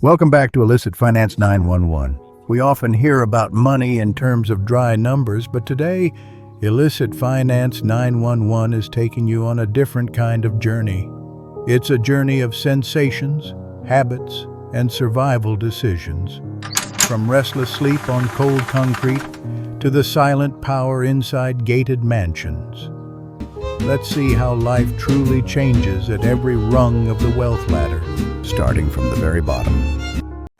Welcome back to Illicit Finance 911. We often hear about money in terms of dry numbers, but today, Illicit Finance 911 is taking you on a different kind of journey. It's a journey of sensations, habits, and survival decisions. From restless sleep on cold concrete to the silent power inside gated mansions. Let's see how life truly changes at every rung of the wealth ladder, starting from the very bottom.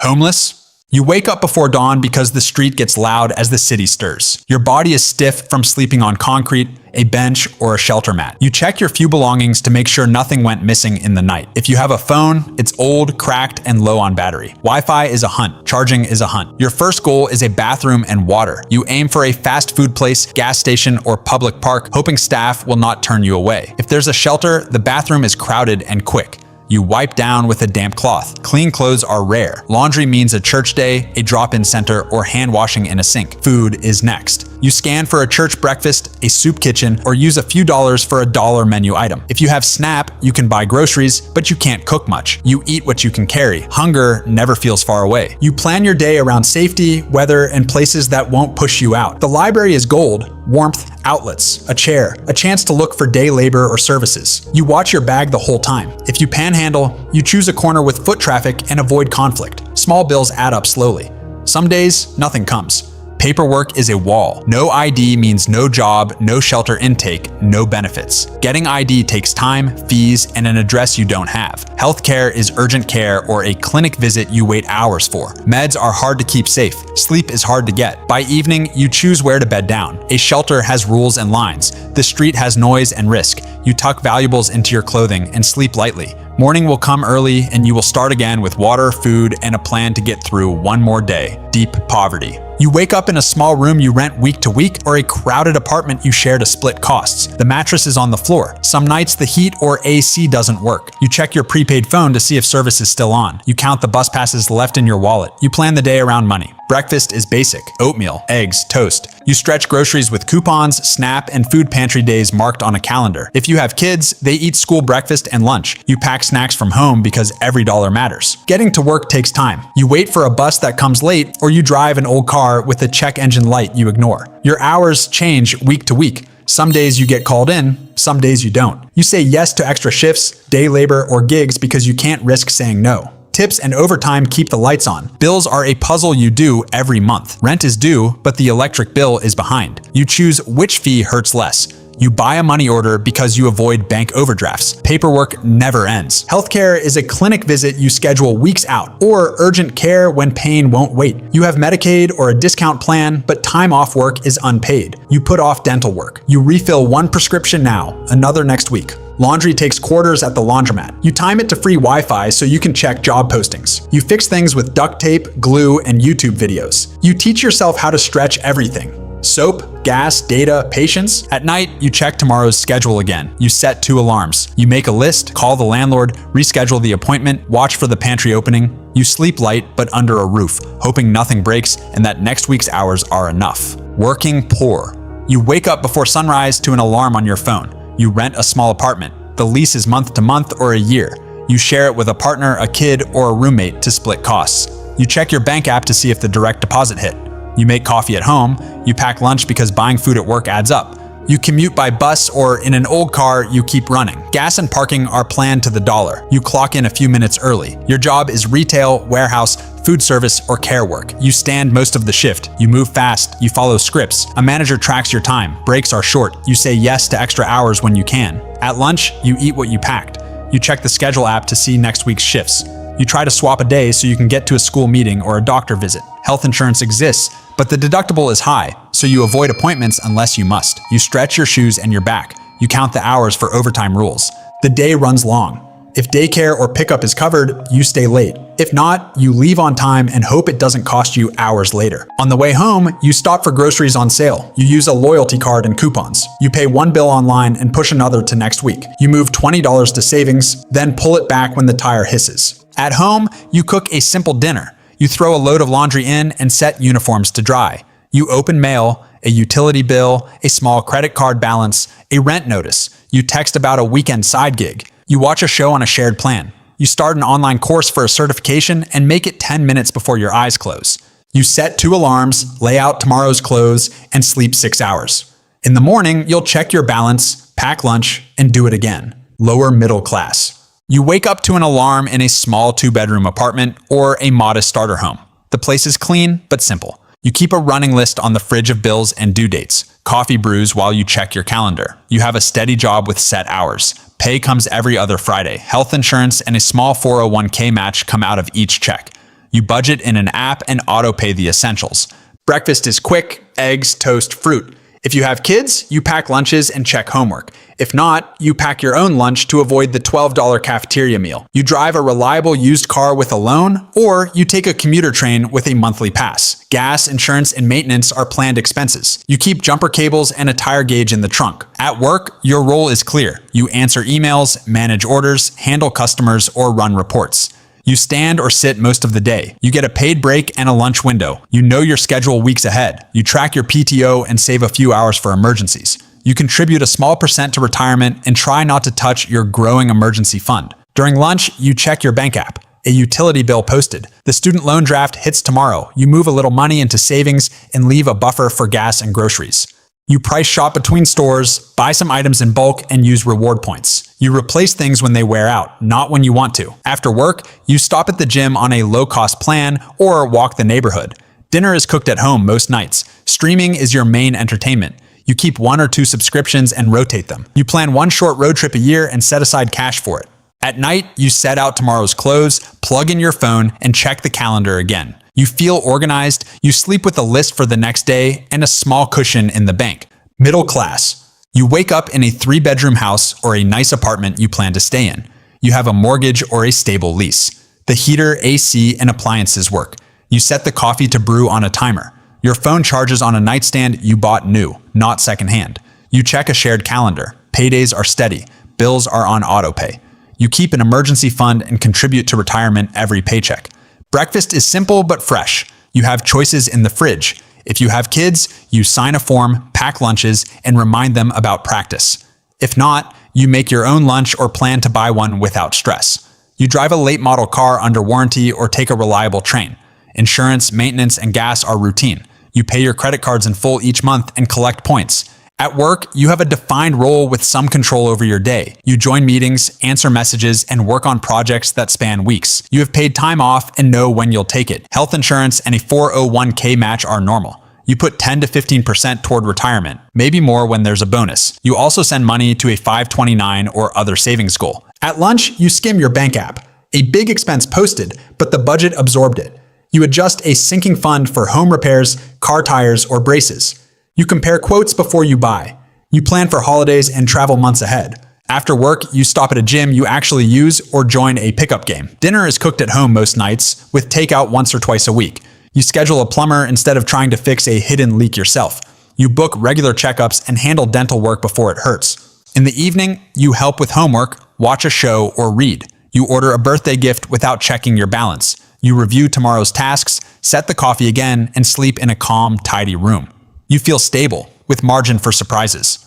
Homeless? You wake up before dawn because the street gets loud as the city stirs. Your body is stiff from sleeping on concrete, a bench, or a shelter mat. You check your few belongings to make sure nothing went missing in the night. If you have a phone, it's old, cracked, and low on battery. Wi-Fi is a hunt. Charging is a hunt. Your first goal is a bathroom and water. You aim for a fast food place, gas station, or public park, hoping staff will not turn you away. If there's a shelter, the bathroom is crowded and quick. You wipe down with a damp cloth. Clean clothes are rare. Laundry means a church day, a drop-in center, or hand washing in a sink. Food is next. You scan for a church breakfast, a soup kitchen, or use a few dollars for a dollar menu item. If you have SNAP, you can buy groceries, but you can't cook much. You eat what you can carry. Hunger never feels far away. You plan your day around safety, weather, and places that won't push you out. The library is gold, warmth, outlets, a chair, a chance to look for day labor or services. You watch your bag the whole time. If you panhandle, you choose a corner with foot traffic and avoid conflict. Small bills add up slowly. Some days, nothing comes. Paperwork is a wall. No ID means no job, no shelter intake, no benefits. Getting ID takes time, fees, and an address you don't have. Healthcare is urgent care or a clinic visit you wait hours for. Meds are hard to keep safe. Sleep is hard to get. By evening, you choose where to bed down. A shelter has rules and lines. The street has noise and risk. You tuck valuables into your clothing and sleep lightly. Morning will come early and you will start again with water, food, and a plan to get through one more day. Deep poverty. You wake up in a small room you rent week to week or a crowded apartment you share to split costs. The mattress is on the floor. Some nights the heat or AC doesn't work. You check your prepaid phone to see if service is still on. You count the bus passes left in your wallet. You plan the day around money. Breakfast is basic: oatmeal, eggs, toast. You stretch groceries with coupons, SNAP, and food pantry days marked on a calendar. If you have kids, they eat school breakfast and lunch. You pack snacks from home because every dollar matters. Getting to work takes time. You wait for a bus that comes late, or you drive an old car with a check engine light you ignore. Your hours change week to week. Some days you get called in, some days you don't. You say yes to extra shifts, day labor, or gigs because you can't risk saying no. Tips and overtime keep the lights on. Bills are a puzzle you do every month. Rent is due, but the electric bill is behind. You choose which fee hurts less. You buy a money order because you avoid bank overdrafts. Paperwork never ends. Healthcare is a clinic visit you schedule weeks out, or urgent care when pain won't wait. You have Medicaid or a discount plan, but time off work is unpaid. You put off dental work. You refill one prescription now, another next week. Laundry takes quarters at the laundromat. You time it to free Wi-Fi so you can check job postings. You fix things with duct tape, glue, and YouTube videos. You teach yourself how to stretch everything. Soap, gas, data, patience. At night, you check tomorrow's schedule again. You set 2 alarms. You make a list, call the landlord, reschedule the appointment, watch for the pantry opening. You sleep light, but under a roof, hoping nothing breaks and that next week's hours are enough. Working poor. You wake up before sunrise to an alarm on your phone. You rent a small apartment. The lease is month to month or a year. You share it with a partner, a kid, or a roommate to split costs. You check your bank app to see if the direct deposit hit. You make coffee at home. You pack lunch because buying food at work adds up. You commute by bus or in an old car you keep running. Gas and parking are planned to the dollar. You clock in a few minutes early. Your job is retail, warehouse, food service, or care work. You stand most of the shift. You move fast. You follow scripts. A manager tracks your time. Breaks are short. You say yes to extra hours when you can. At lunch, you eat what you packed. You check the schedule app to see next week's shifts. You try to swap a day so you can get to a school meeting or a doctor visit. Health insurance exists, but the deductible is high, so you avoid appointments unless you must. You stretch your shoes and your back. You count the hours for overtime rules. The day runs long. If daycare or pickup is covered, you stay late. If not, you leave on time and hope it doesn't cost you hours later. On the way home, you stop for groceries on sale. You use a loyalty card and coupons. You pay one bill online and push another to next week. You move $20 to savings, then pull it back when the tire hisses. At home, you cook a simple dinner. You throw a load of laundry in and set uniforms to dry. You open mail, a utility bill, a small credit card balance, a rent notice. You text about a weekend side gig. You watch a show on a shared plan. You start an online course for a certification and make it 10 minutes before your eyes close. You set 2 alarms, lay out tomorrow's clothes, and sleep 6 hours. In the morning, you'll check your balance, pack lunch, and do it again. Lower middle class. You wake up to an alarm in a small 2-bedroom apartment or a modest starter home. The place is clean but simple. You keep a running list on the fridge of bills and due dates. Coffee brews while you check your calendar. You have a steady job with set hours. Pay comes every other Friday. Health insurance and a small 401k match come out of each check. You budget in an app and auto-pay the essentials. Breakfast is quick: eggs, toast, fruit. If you have kids, you pack lunches and check homework. If not, you pack your own lunch to avoid the $12 cafeteria meal. You drive a reliable used car with a loan, or you take a commuter train with a monthly pass. Gas, insurance, and maintenance are planned expenses. You keep jumper cables and a tire gauge in the trunk. At work, your role is clear. You answer emails, manage orders, handle customers, or run reports. You stand or sit most of the day. You get a paid break and a lunch window. You know your schedule weeks ahead. You track your PTO and save a few hours for emergencies. You contribute a small percent to retirement and try not to touch your growing emergency fund. During lunch, you check your bank app. A utility bill posted. The student loan draft hits tomorrow. You move a little money into savings and leave a buffer for gas and groceries. You price shop between stores, buy some items in bulk, and use reward points. You replace things when they wear out, not when you want to. After work, you stop at the gym on a low-cost plan or walk the neighborhood. Dinner is cooked at home most nights. Streaming is your main entertainment. You keep 1 or 2 subscriptions and rotate them. You plan 1 short road trip a year and set aside cash for it. At night, you set out tomorrow's clothes, plug in your phone, and check the calendar again. You feel organized, you sleep with a list for the next day, and a small cushion in the bank. Middle class. You wake up in a 3-bedroom house or a nice apartment you plan to stay in. You have a mortgage or a stable lease. The heater, AC, and appliances work. You set the coffee to brew on a timer. Your phone charges on a nightstand you bought new, not secondhand. You check a shared calendar. Paydays are steady. Bills are on autopay. You keep an emergency fund and contribute to retirement every paycheck. Breakfast is simple but fresh. You have choices in the fridge. If you have kids, you sign a form, pack lunches, and remind them about practice. If not, you make your own lunch or plan to buy one without stress. You drive a late model car under warranty or take a reliable train. Insurance, maintenance, and gas are routine. You pay your credit cards in full each month and collect points. At work, you have a defined role with some control over your day. You join meetings, answer messages, and work on projects that span weeks. You have paid time off and know when you'll take it. Health insurance and a 401k match are normal. You put 10 to 15% toward retirement, maybe more when there's a bonus. You also send money to a 529 or other savings goal. At lunch, you skim your bank app. A big expense posted, but the budget absorbed it. You adjust a sinking fund for home repairs, car tires, or braces. You compare quotes before you buy. You plan for holidays and travel months ahead. After work, you stop at a gym you actually use or join a pickup game. Dinner is cooked at home most nights, with takeout once or twice a week. You schedule a plumber instead of trying to fix a hidden leak yourself. You book regular checkups and handle dental work before it hurts. In the evening, you help with homework, watch a show, or read. You order a birthday gift without checking your balance. You review tomorrow's tasks, set the coffee again, and sleep in a calm, tidy room. You feel stable, with margin for surprises.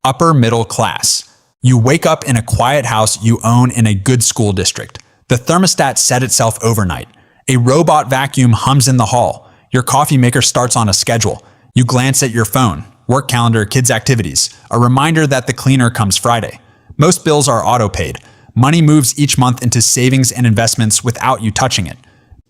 Upper middle class. You wake up in a quiet house you own in a good school district. The thermostat set itself overnight. A robot vacuum hums in the hall. Your coffee maker starts on a schedule. You glance at your phone, work calendar, kids' activities, a reminder that the cleaner comes Friday. Most bills are auto-paid. Money moves each month into savings and investments without you touching it.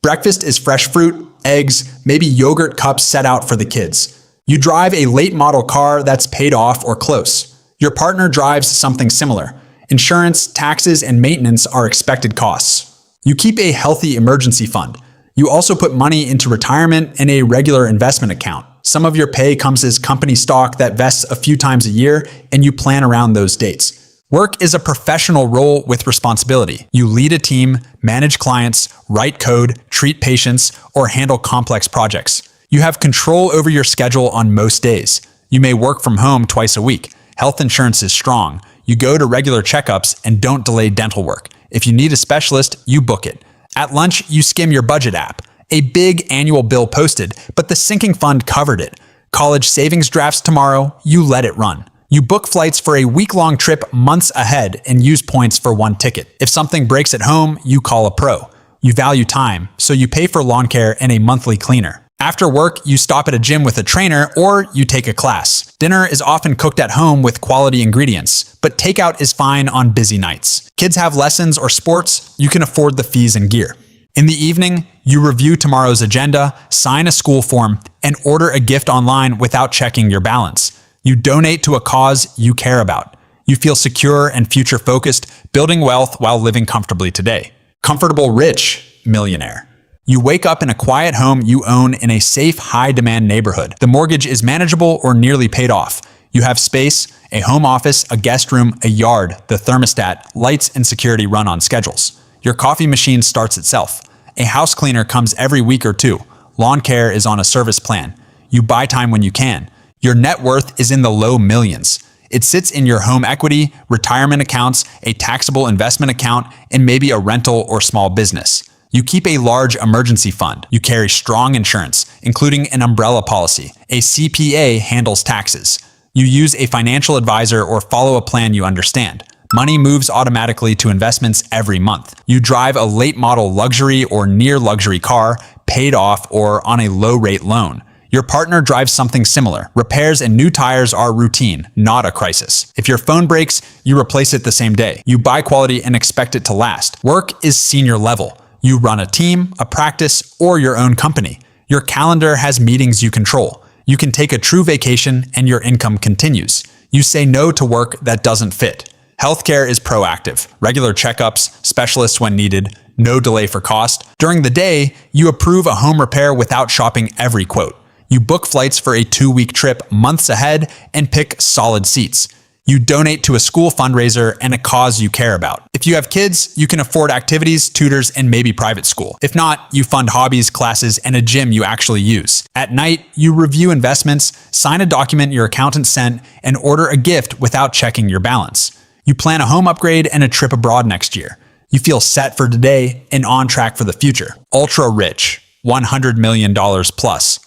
Breakfast is fresh fruit, eggs, maybe yogurt cups set out for the kids. You drive a late model car that's paid off or close. Your partner drives something similar. Insurance, taxes, and maintenance are expected costs. You keep a healthy emergency fund. You also put money into retirement and a regular investment account. Some of your pay comes as company stock that vests a few times a year, and you plan around those dates. Work is a professional role with responsibility. You lead a team, manage clients, write code, treat patients, or handle complex projects. You have control over your schedule on most days. You may work from home twice a week. Health insurance is strong. You go to regular checkups and don't delay dental work. If you need a specialist, you book it. At lunch, you skim your budget app. A big annual bill posted, but the sinking fund covered it. College savings drafts tomorrow, you let it run. You book flights for a week-long trip months ahead and use points for one ticket. If something breaks at home, you call a pro. You value time, so you pay for lawn care and a monthly cleaner. After work, you stop at a gym with a trainer or you take a class. Dinner is often cooked at home with quality ingredients, but takeout is fine on busy nights. Kids have lessons or sports, you can afford the fees and gear. In the evening, you review tomorrow's agenda, sign a school form, and order a gift online without checking your balance. You donate to a cause you care about. You feel secure and future-focused, building wealth while living comfortably today. Comfortable rich millionaire. You wake up in a quiet home you own in a safe, high-demand neighborhood. The mortgage is manageable or nearly paid off. You have space, a home office, a guest room, a yard, the thermostat, lights, and security run on schedules. Your coffee machine starts itself. A house cleaner comes every week or two. Lawn care is on a service plan. You buy time when you can. Your net worth is in the low millions. It sits in your home equity, retirement accounts, a taxable investment account, and maybe a rental or small business. You keep a large emergency fund. You carry strong insurance, including an umbrella policy. A CPA handles taxes. You use a financial advisor or follow a plan you understand. Money moves automatically to investments every month. You drive a late model luxury or near luxury car, paid off or on a low rate loan. Your partner drives something similar. Repairs and new tires are routine, not a crisis. If your phone breaks, you replace it the same day. You buy quality and expect it to last. Work is senior level. You run a team, a practice, or your own company. Your calendar has meetings you control. You can take a true vacation and your income continues. You say no to work that doesn't fit. Healthcare is proactive. Regular checkups, specialists when needed, no delay for cost. During the day, you approve a home repair without shopping every quote. You book flights for a 2-week trip months ahead and pick solid seats. You donate to a school fundraiser and a cause you care about. If you have kids, you can afford activities, tutors, and maybe private school. If not, you fund hobbies, classes, and a gym you actually use. At night, you review investments, sign a document your accountant sent, and order a gift without checking your balance. You plan a home upgrade and a trip abroad next year. You feel set for today and on track for the future. Ultra rich, $100 million plus.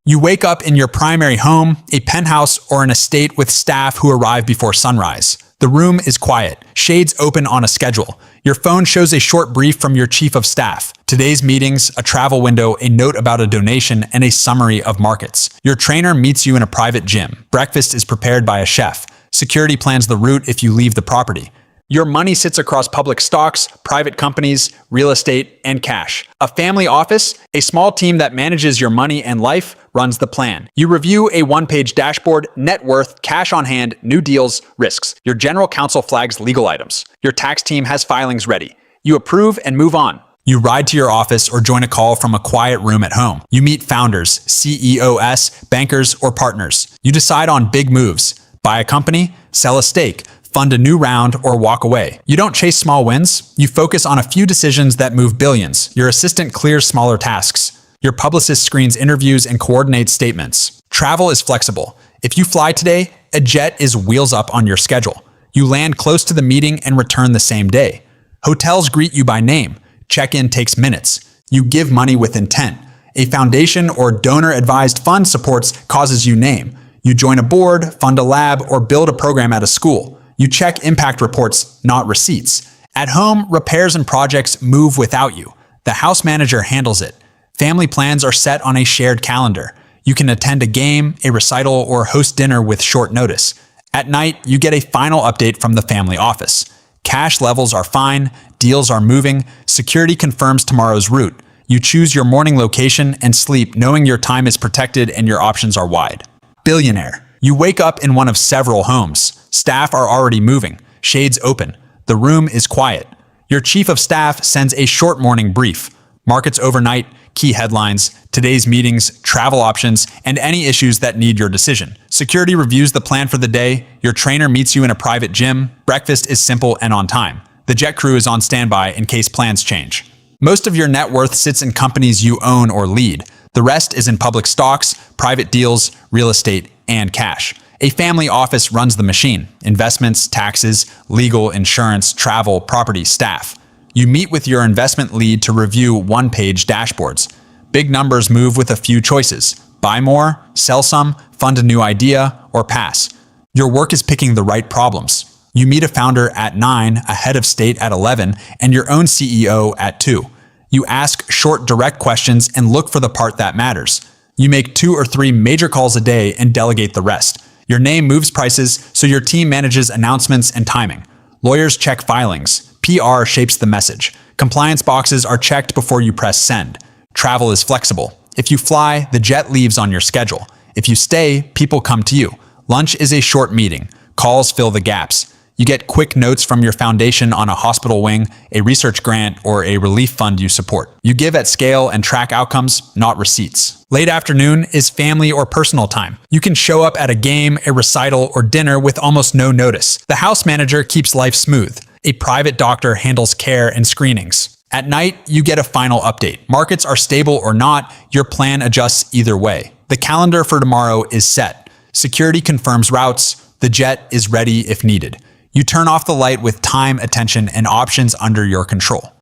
You wake up in your primary home, a penthouse, or an estate with staff who arrive before sunrise. The room is quiet, shades open on a schedule. Your phone shows a short brief from your chief of staff. Today's meetings, a travel window, a note about a donation, and a summary of markets. Your trainer meets you in a private gym. Breakfast is prepared by a chef. Security plans the route if you leave the property. Your money sits across public stocks, private companies, real estate, and cash. A family office, a small team that manages your money and life, runs the plan. You review a one-page dashboard, net worth, cash on hand, new deals, risks. Your general counsel flags legal items. Your tax team has filings ready. You approve and move on. You ride to your office or join a call from a quiet room at home. You meet founders, CEOs, bankers, or partners. You decide on big moves. Buy a company, sell a stake, fund a new round, or walk away. You don't chase small wins. You focus on a few decisions that move billions. Your assistant clears smaller tasks. Your publicist screens interviews and coordinates statements. Travel is flexible. If you fly today, a jet is wheels up on your schedule. You land close to the meeting and return the same day. Hotels greet you by name. Check-in takes minutes. You give money with intent. A foundation or donor-advised fund supports causes you name. You join a board, fund a lab, or build a program at a school. You check impact reports, not receipts. At home, repairs and projects move without you. The house manager handles it. Family plans are set on a shared calendar. You can attend a game, a recital, or host dinner with short notice. At night, you get a final update from the family office. Cash levels are fine, deals are moving, security confirms tomorrow's route. You choose your morning location and sleep knowing your time is protected and your options are wide. Billionaire. You wake up in one of several homes. Staff are already moving. Shades open. The room is quiet. Your chief of staff sends a short morning brief. Markets overnight, key headlines, today's meetings, travel options, and any issues that need your decision. Security reviews the plan for the day. Your trainer meets you in a private gym. Breakfast is simple and on time. The jet crew is on standby in case plans change. Most of your net worth sits in companies you own or lead. The rest is in public stocks, private deals, real estate, and cash. A family office runs the machine: investments, taxes, legal, insurance, travel, property, staff. You meet with your investment lead to review one-page dashboards. Big numbers move with a few choices: buy more, sell some, fund a new idea, or pass. Your work is picking the right problems. You meet a founder at 9, a head of state at 11, and your own CEO at 2. You ask short, direct questions and look for the part that matters. You make 2 or 3 major calls a day and delegate the rest. Your name moves prices, so your team manages announcements and timing. Lawyers check filings. PR shapes the message. Compliance boxes are checked before you press send. Travel is flexible. If you fly, the jet leaves on your schedule. If you stay, people come to you. Lunch is a short meeting. Calls fill the gaps. You get quick notes from your foundation on a hospital wing, a research grant, or a relief fund you support. You give at scale and track outcomes, not receipts. Late afternoon is family or personal time. You can show up at a game, a recital, or dinner with almost no notice. The house manager keeps life smooth. A private doctor handles care and screenings. At night, you get a final update. Markets are stable or not, your plan adjusts either way. The calendar for tomorrow is set. Security confirms routes. The jet is ready if needed. You turn off the light with time, attention, and options under your control.